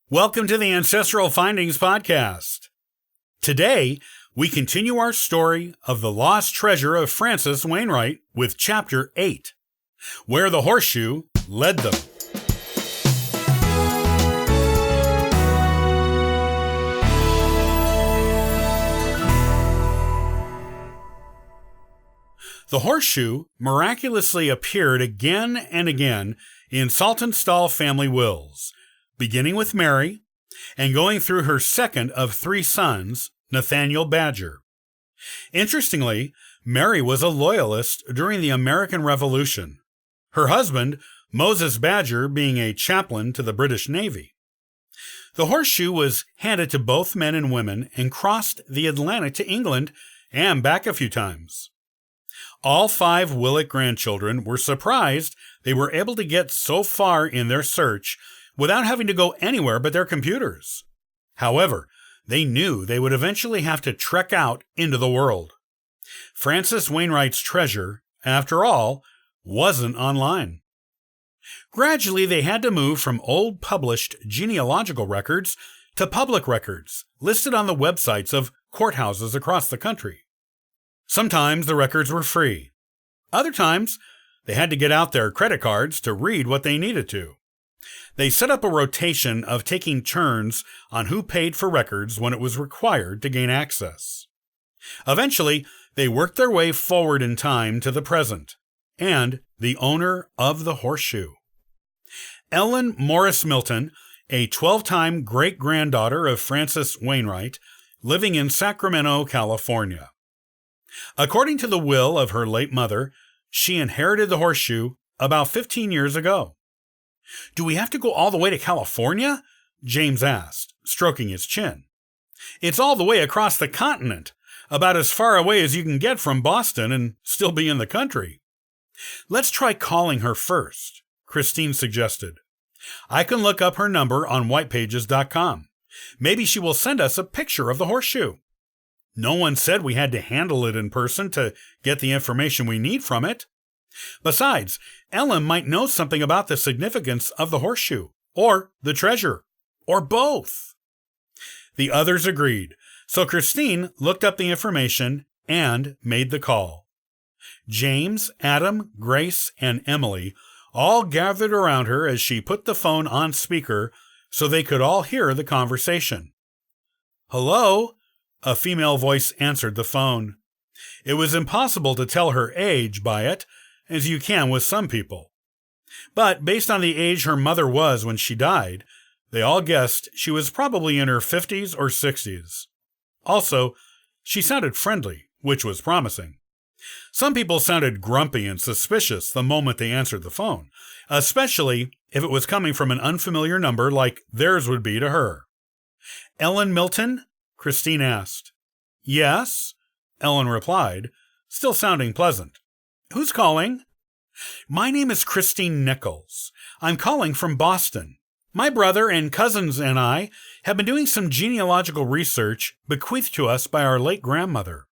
Welcome to the Ancestral Findings Podcast. Today, we continue our story of the lost treasure of Francis Wainwright with Chapter 8, Where the Horseshoe Led Them. The horseshoe miraculously appeared again and again in Saltonstall family wills, beginning with Mary and going through her second of three sons, Nathaniel Badger. Interestingly, Mary was a loyalist during the American Revolution, her husband, Moses Badger, being a chaplain to the British Navy. The horseshoe was handed to both men and women and crossed the Atlantic to England and back a few times. All 5 Willick grandchildren were surprised they were able to get so far in their search without having to go anywhere but their computers. However, they knew they would eventually have to trek out into the world. Francis Wainwright's treasure, after all, wasn't online. Gradually, they had to move from old published genealogical records to public records listed on the websites of courthouses across the country. Sometimes the records were free. Other times, they had to get out their credit cards to read what they needed to. They set up a rotation of taking turns on who paid for records when it was required to gain access. Eventually, they worked their way forward in time to the present, and the owner of the horseshoe. Ellen Morris Milton, a 12-time great-granddaughter of Francis Wainwright, living in Sacramento, California. According to the will of her late mother, she inherited the horseshoe about 15 years ago. "Do we have to go all the way to California?" James asked, stroking his chin. "It's all the way across the continent, about as far away as you can get from Boston and still be in the country." "Let's try calling her first," Christine suggested. "I can look up her number on whitepages.com. Maybe she will send us a picture of the horseshoe." "No one said we had to handle it in person to get the information we need from it. Besides, Ellen might know something about the significance of the horseshoe, or the treasure, or both." The others agreed, so Christine looked up the information and made the call. James, Adam, Grace, and Emily all gathered around her as she put the phone on speaker so they could all hear the conversation. "Hello?" A female voice answered the phone. It was impossible to tell her age by it, as you can with some people. But based on the age her mother was when she died, they all guessed she was probably in her 50s or 60s. Also, she sounded friendly, which was promising. Some people sounded grumpy and suspicious the moment they answered the phone, especially if it was coming from an unfamiliar number like theirs would be to her. "Ellen Milton?" Christine asked. "Yes," Ellen replied, still sounding pleasant. "Who's calling?" "My name is Christine Nichols. I'm calling from Boston. My brother and cousins and I have been doing some genealogical research bequeathed to us by our late grandmother.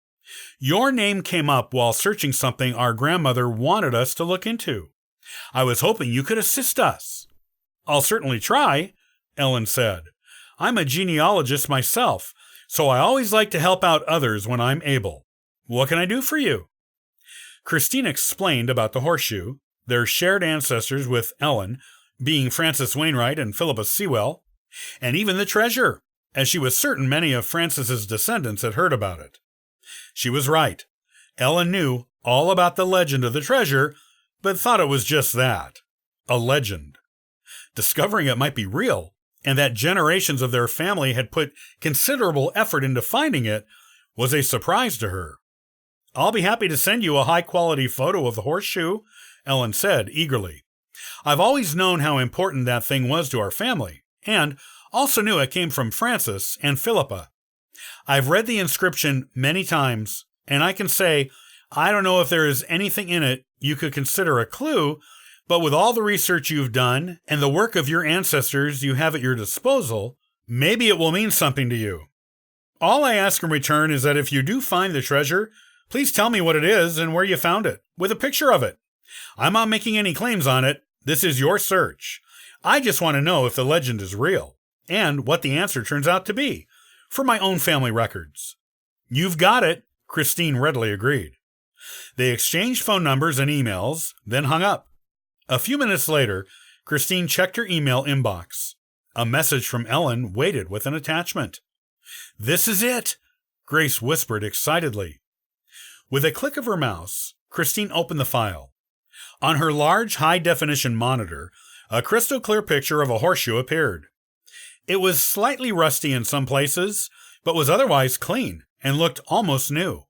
Your name came up while searching something our grandmother wanted us to look into. I was hoping you could assist us." "I'll certainly try," Ellen said. "I'm a genealogist myself, so I always like to help out others when I'm able. What can I do for you?" Christine explained about the horseshoe, their shared ancestors with Ellen, being Francis Wainwright and Philippa Sewell, and even the treasure, as she was certain many of Francis's descendants had heard about it. She was right. Ellen knew all about the legend of the treasure, but thought it was just that, a legend. Discovering it might be real, and that generations of their family had put considerable effort into finding it, was a surprise to her. "I'll be happy to send you a high-quality photo of the horseshoe," Ellen said eagerly. "I've always known how important that thing was to our family, and also knew it came from Francis and Philippa. I've read the inscription many times, and I can say I don't know if there is anything in it you could consider a clue, but with all the research you've done and the work of your ancestors you have at your disposal, maybe it will mean something to you. All I ask in return is that if you do find the treasure, please tell me what it is and where you found it, with a picture of it. I'm not making any claims on it. This is your search. I just want to know if the legend is real. and what the answer turns out to be for my own family records. You've got it, Christine readily agreed. They exchanged phone numbers and emails, then hung up. A few minutes later, Christine checked her email inbox. A message from Ellen waited with an attachment. "This is it," Grace whispered excitedly. With a click of her mouse, Christine opened the file. On her large, high-definition monitor, a crystal-clear picture of a horseshoe appeared. It was slightly rusty in some places, but was otherwise clean and looked almost new.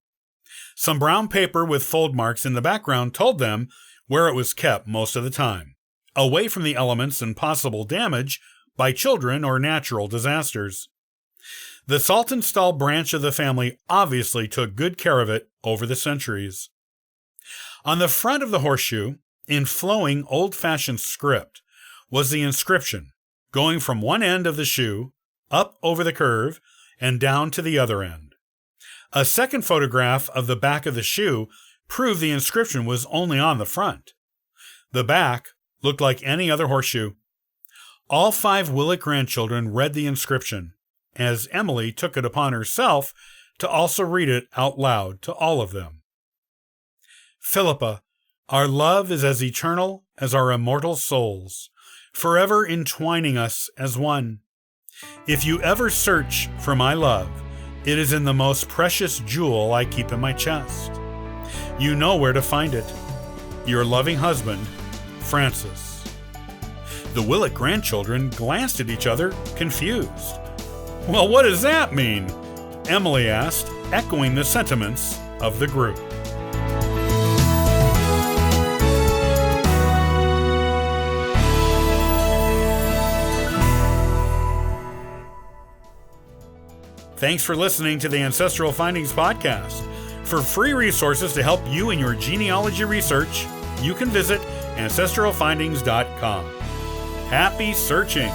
Some brown paper with fold marks in the background told them where it was kept most of the time, away from the elements and possible damage by children or natural disasters. The Saltonstall branch of the family obviously took good care of it over the centuries. On the front of the horseshoe, in flowing old-fashioned script, was the inscription, going from one end of the shoe, up over the curve, and down to the other end. A second photograph of the back of the shoe proved the inscription was only on the front. The back looked like any other horseshoe. All 5 Willett grandchildren read the inscription, as Emily took it upon herself to also read it out loud to all of them. "Philippa, our love is as eternal as our immortal souls, forever entwining us as one. If you ever search for my love, it is in the most precious jewel I keep in my chest. You know where to find it. Your loving husband, Francis." The Willett grandchildren glanced at each other, confused. "Well, what does that mean?" Emily asked, echoing the sentiments of the group. Thanks for listening to the Ancestral Findings Podcast. For free resources to help you in your genealogy research, you can visit ancestralfindings.com. Happy searching!